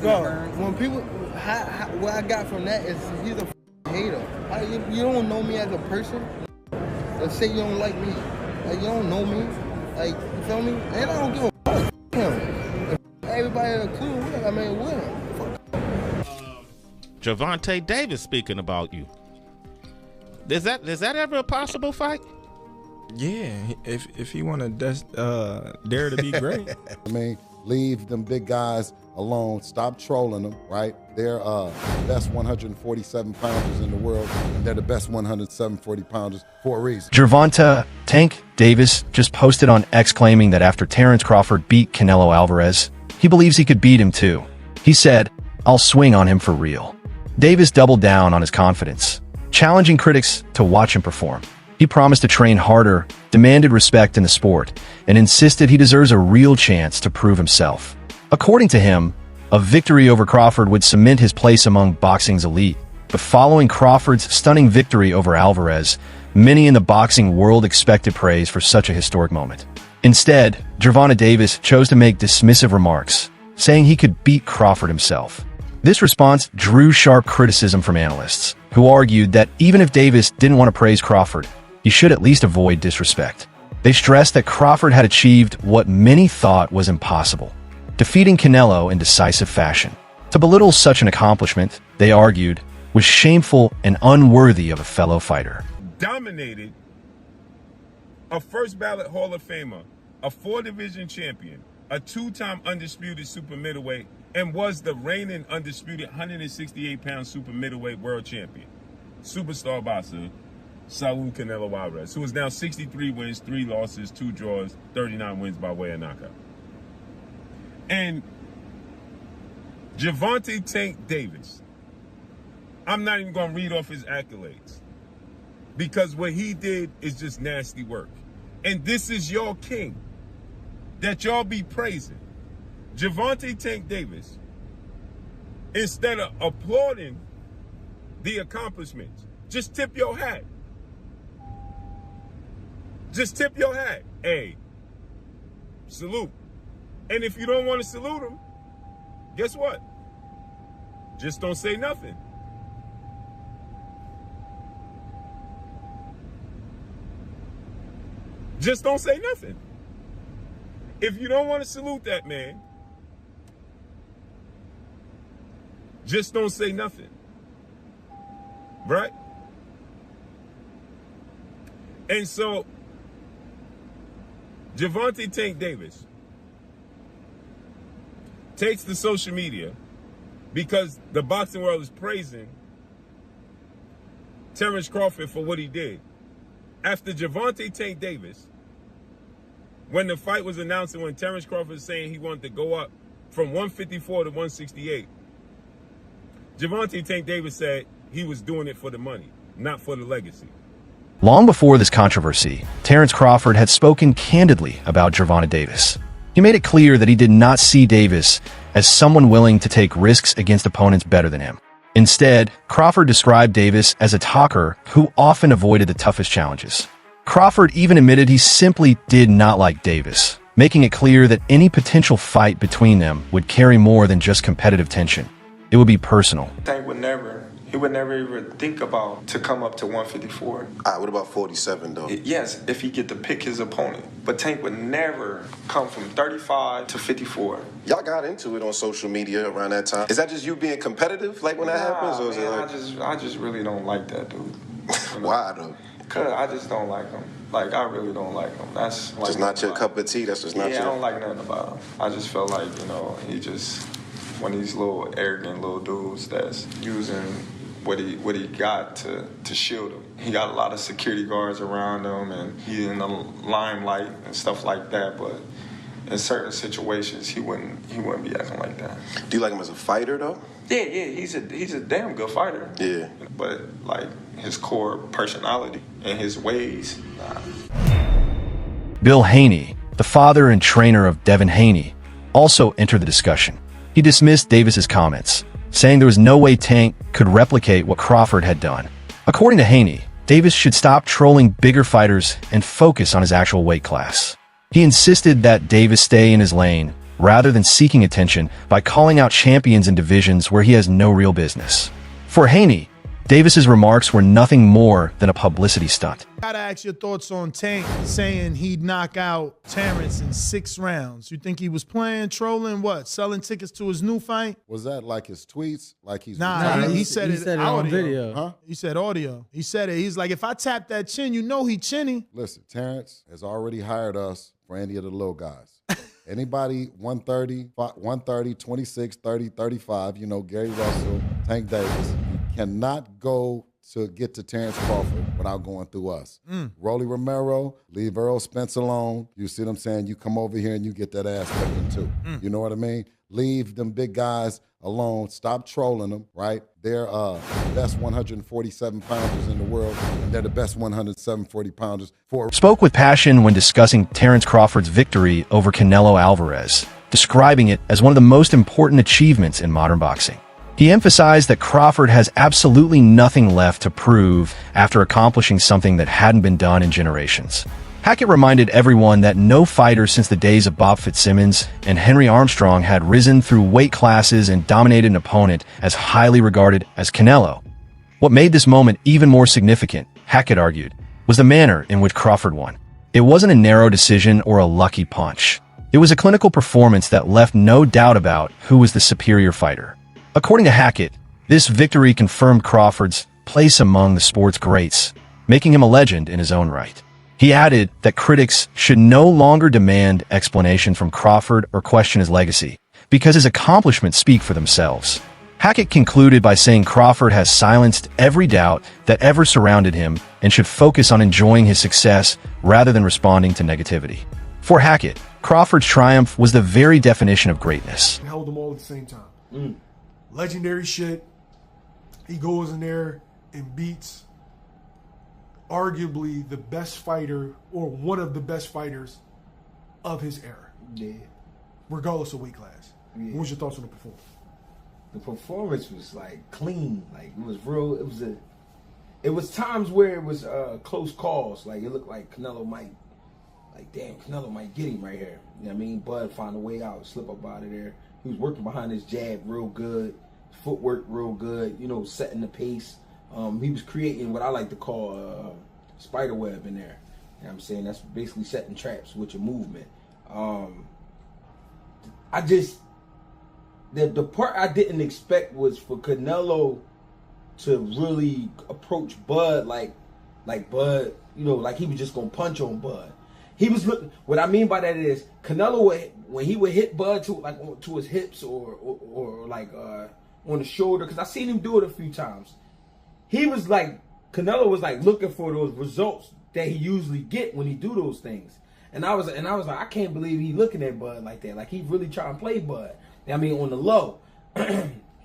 Bro, when people, what I got from that is he's a hater. You don't know me as a person. Let's say you don't like me. Like, you don't know me. Like, you feel me? And I don't give a fuck. Him. Everybody in the crew, I mean, with him. Gervonta Davis speaking about you. Is that ever a possible fight? Yeah, if he want to dare to be great. I mean, leave them big guys alone. Stop trolling them, right? They're the best 147 pounders in the world, and they're the best 140 pounders for a reason. Gervonta "Tank" Davis just posted on X claiming that after Terence Crawford beat Canelo Alvarez, he believes he could beat him too. He said, "I'll swing on him for real." Davis doubled down on his confidence, challenging critics to watch him perform. He promised to train harder, demanded respect in the sport, and insisted he deserves a real chance to prove himself. According to him, a victory over Crawford would cement his place among boxing's elite. But following Crawford's stunning victory over Alvarez, many in the boxing world expected praise for such a historic moment. Instead, Gervonta Davis chose to make dismissive remarks, saying he could beat Crawford himself. This response drew sharp criticism from analysts, who argued that even if Davis didn't want to praise Crawford, he should at least avoid disrespect. They stressed that Crawford had achieved what many thought was impossible, defeating Canelo in decisive fashion. To belittle such an accomplishment, they argued, was shameful and unworthy of a fellow fighter. Dominated a first ballot Hall of Famer, a 4-division champion, a 2-time undisputed super middleweight, and was the reigning undisputed 168-pound super middleweight world champion. Superstar boxer Saul Canelo Alvarez, who is now 63 wins, 3 losses, 2 draws, 39 wins by way of knockout. And Gervonta "Tank" Davis, I'm not even going to read off his accolades, because what he did is just nasty work. And this is your king that y'all be praising. Gervonta "Tank" Davis, instead of applauding the accomplishments, just tip your hat. Just tip your hat. Hey, salute. And if you don't want to salute him, guess what? Just don't say nothing. Just don't say nothing. If you don't want to salute that man, just don't say nothing. Right? And so, Gervonta "Tank" Davis takes to social media because the boxing world is praising Terence Crawford for what he did. After Gervonta "Tank" Davis, when the fight was announced and when Terence Crawford was saying he wanted to go up from 154 to 168, Gervonta "Tank" Davis said he was doing it for the money, not for the legacy. Long before this controversy, Terence Crawford had spoken candidly about Gervonta Davis. He made it clear that he did not see Davis as someone willing to take risks against opponents better than him. Instead, Crawford described Davis as a talker who often avoided the toughest challenges. Crawford even admitted he simply did not like Davis, making it clear that any potential fight between them would carry more than just competitive tension. It would be personal. He would never even think about to come up to 154. All right, what about 47 though? Yes, if he get to pick his opponent. But Tank would never come from 35 to 54. Y'all got into it on social media around that time. Is that just you being competitive, like when that happens, or is it like... I just really don't like that dude. Why though? Cause I just don't like him. Like, I really don't like him. That's like just not your cup of tea. That's just not your... I don't like nothing about him. I just felt like, he just one of these little arrogant little dudes that's using what he got to shield him. He got a lot of security guards around him, and he's in the limelight and stuff like that. But in certain situations, he wouldn't be acting like that. Do you like him as a fighter though? Yeah, he's a damn good fighter. Yeah. But like his core personality and his ways, nah. Bill Haney, the father and trainer of Devin Haney, also entered the discussion. He dismissed Davis's comments, saying there was no way Tank could replicate what Crawford had done. According to Haney, Davis should stop trolling bigger fighters and focus on his actual weight class. He insisted that Davis stay in his lane, rather than seeking attention by calling out champions in divisions where he has no real business. For Haney, Davis's remarks were nothing more than a publicity stunt. Gotta ask your thoughts on Tank saying he'd knock out Terence in 6 rounds. You think he was playing, trolling, what? Selling tickets to his new fight? Was that like his tweets? Like he's he said it on video. Huh? He said audio. He said it. He's like, if I tap that chin, you know he chinny. Listen, Terence has already hired us for any of the little guys. Anybody 130, 26, 30, 35, you know, Gary Russell, Tank Davis, you cannot go to get to Terence Crawford without going through us. Rolly Romero, leave Earl Spence alone. You see what I'm saying? You come over here and you get that ass whipping too. You know what I mean? Leave them big guys alone. Stop trolling them, right? They're the best 147 pounders in the world, and they're the best 140 pounders for. Spoke with passion when discussing Terence Crawford's victory over Canelo Alvarez, describing it as one of the most important achievements in modern boxing. He emphasized that Crawford has absolutely nothing left to prove after accomplishing something that hadn't been done in generations. Hackett reminded everyone that no fighter since the days of Bob Fitzsimmons and Henry Armstrong had risen through weight classes and dominated an opponent as highly regarded as Canelo. What made this moment even more significant, Hackett argued, was the manner in which Crawford won. It wasn't a narrow decision or a lucky punch. It was a clinical performance that left no doubt about who was the superior fighter. According to Hackett, this victory confirmed Crawford's place among the sport's greats, making him a legend in his own right. He added that critics should no longer demand explanation from Crawford or question his legacy, because his accomplishments speak for themselves. Hackett concluded by saying Crawford has silenced every doubt that ever surrounded him and should focus on enjoying his success rather than responding to negativity. For Hackett, Crawford's triumph was the very definition of greatness. Held them all at the same time. Legendary shit. He goes in there and beats arguably the best fighter or one of the best fighters of his era. Yeah. Regardless of weight class. Yeah. What was your thoughts on the performance? The performance was like clean. Like it was real. It was times where it was close calls. Like it looked like Canelo might, like damn, Canelo might get him right here. You know what I mean? Bud found a way out, slip up out of there. He was working behind his jab real good, footwork real good. You know, setting the pace. He was creating what I like to call spider web in there. You know what I'm saying? That's basically setting traps with your movement. The part I didn't expect was for Canelo to really approach Bud like Bud, you know, like he was just gonna punch on Bud. He was looking. What I mean by that is Canelo when he would hit Bud to his hips or like on the shoulder, because I seen him do it a few times. He was like, Canelo was like looking for those results that he usually get when he do those things. And I was like, I can't believe he looking at Bud like that. Like he really trying to play Bud. I mean, on the low.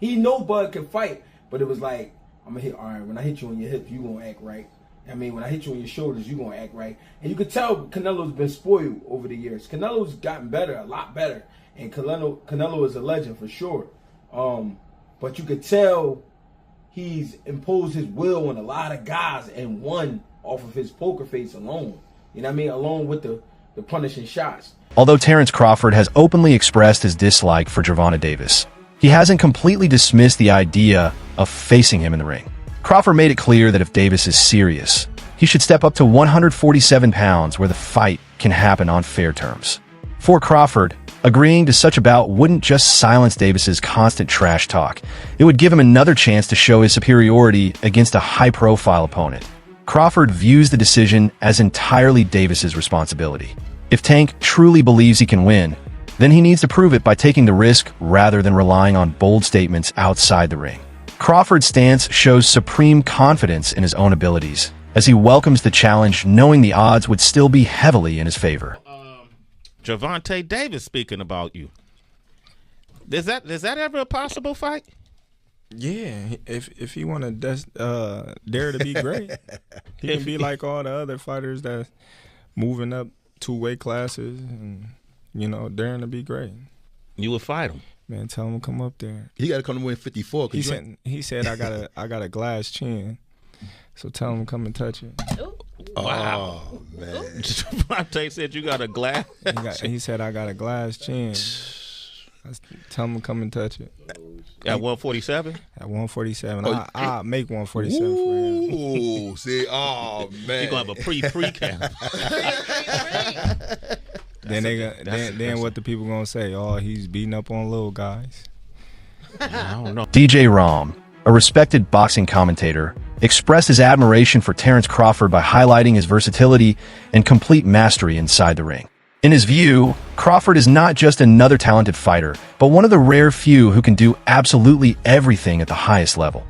He know Bud can fight, but it was like, I'm gonna hit, all right, when I hit you on your hip, you gonna act right. I mean, when I hit you on your shoulders, you gonna act right. And you could tell Canelo's been spoiled over the years. Canelo's gotten better, a lot better. And Canelo is a legend for sure. But you could tell he's imposed his will on a lot of guys and won off of his poker face alone. You know what I mean? Along with the punishing shots. Although Terence Crawford has openly expressed his dislike for Gervonta Davis, he hasn't completely dismissed the idea of facing him in the ring. Crawford made it clear that if Davis is serious, he should step up to 147 pounds where the fight can happen on fair terms. For Crawford, agreeing to such a bout wouldn't just silence Davis's constant trash talk. It would give him another chance to show his superiority against a high-profile opponent. Crawford views the decision as entirely Davis's responsibility. If Tank truly believes he can win, then he needs to prove it by taking the risk rather than relying on bold statements outside the ring. Crawford's stance shows supreme confidence in his own abilities, as he welcomes the challenge knowing the odds would still be heavily in his favor. Gervonta Davis speaking about you. Is that ever a possible fight? Yeah, if he want to dare to be great, he can be like all the other fighters that's moving up 2 weight classes and, you know, daring to be great. You would fight him. Man, tell him to come up there. He got to come to win 54. He said I got a glass chin, so tell him to come and touch it. Wow, man. Gervonta said you got a glass. He said I got a glass chin. Tell him to come and touch it. At 147? At 147. Oh, I'll make 147 for him. Ooh, see, oh man, You're gonna have a pre-camp. Then what the people gonna say? Oh, he's beating up on little guys. I don't know. DJ Rom, a respected boxing commentator, expressed his admiration for Terence Crawford by highlighting his versatility and complete mastery inside the ring. In his view, Crawford is not just another talented fighter, but one of the rare few who can do absolutely everything at the highest level.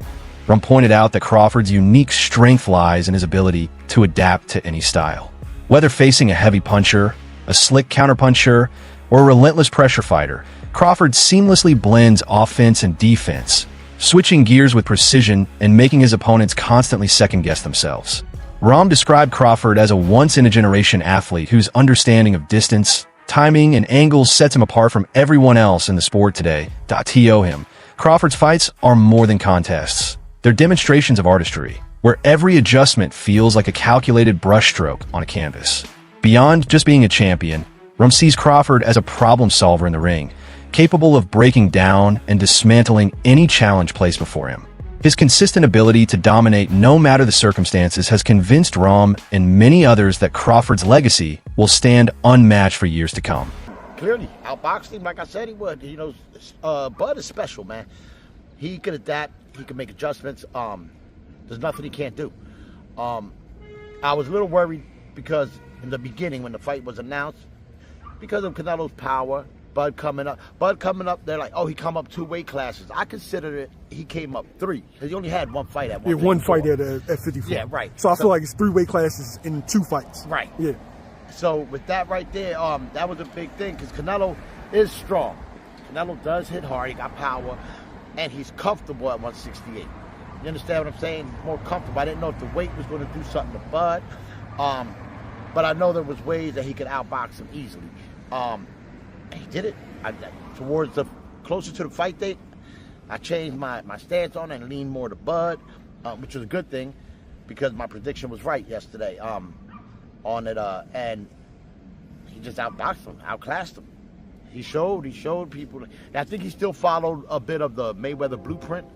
Rom pointed out that Crawford's unique strength lies in his ability to adapt to any style. Whether facing a heavy puncher, a slick counterpuncher, or a relentless pressure fighter, Crawford seamlessly blends offense and defense, switching gears with precision and making his opponents constantly second-guess themselves. Rom described Crawford as a once-in-a-generation athlete whose understanding of distance, timing, and angles sets him apart from everyone else in the sport today. To him, Crawford's fights are more than contests. They're demonstrations of artistry, where every adjustment feels like a calculated brushstroke on a canvas. Beyond just being a champion, Rom sees Crawford as a problem solver in the ring, capable of breaking down and dismantling any challenge placed before him. His consistent ability to dominate no matter the circumstances has convinced Rom and many others that Crawford's legacy will stand unmatched for years to come. Clearly, outboxed him like I said he would. You know, Bud is special, man. He could adapt. He can make adjustments. There's nothing he can't do. I was a little worried because in the beginning when the fight was announced, because of Canelo's power, Bud coming up, they're like, oh, he come up 2 weight classes. I consider it, he came up 3, because he only had 1 fight at 154. Yeah, 1 fight at 54. Yeah, right. So I feel like it's 3 weight classes in 2 fights. Right. Yeah. So with that right there, that was a big thing, because Canelo is strong. Canelo does hit hard, he got power, and he's comfortable at 168. You understand what I'm saying? More comfortable. I didn't know if the weight was going to do something to Bud, but I know there was ways that he could outbox him easily. He did it. Towards the closer to the fight date, I changed my stance on it and leaned more to Bud, which was a good thing because my prediction was right yesterday on it, and he just outboxed him, outclassed him. He showed people. And I think he still followed a bit of the Mayweather blueprint.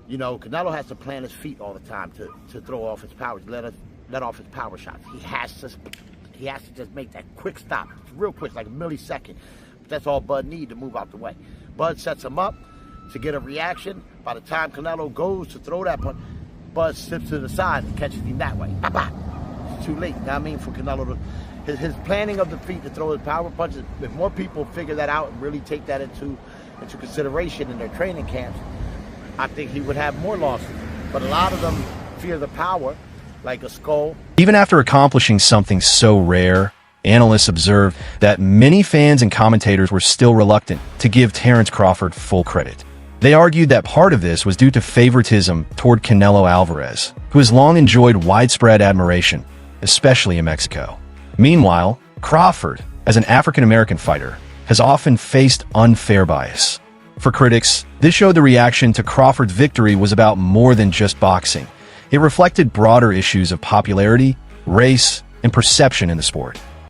You know, Canelo has to plant his feet all the time to throw off his power, let off his power shots. He has to just make that quick stop, real quick, like a millisecond. That's all Bud needs to move out the way. Bud sets him up to get a reaction. By the time Canelo goes to throw that punch, Bud slips to the side and catches him that way. It's too late. You know what I mean, for Canelo to his planning of the feet to throw his power punches. If more people figure that out and really take that into consideration in their training camps, I think he would have more losses. But a lot of them fear the power, like a skull. Even after accomplishing something so rare, analysts observed that many fans and commentators were still reluctant to give Terence Crawford full credit. They argued that part of this was due to favoritism toward Canelo Alvarez, who has long enjoyed widespread admiration, especially in Mexico. Meanwhile, Crawford, as an African-American fighter, has often faced unfair bias. For critics, this showed the reaction to Crawford's victory was about more than just boxing. It reflected broader issues of popularity, race, and perception in the sport.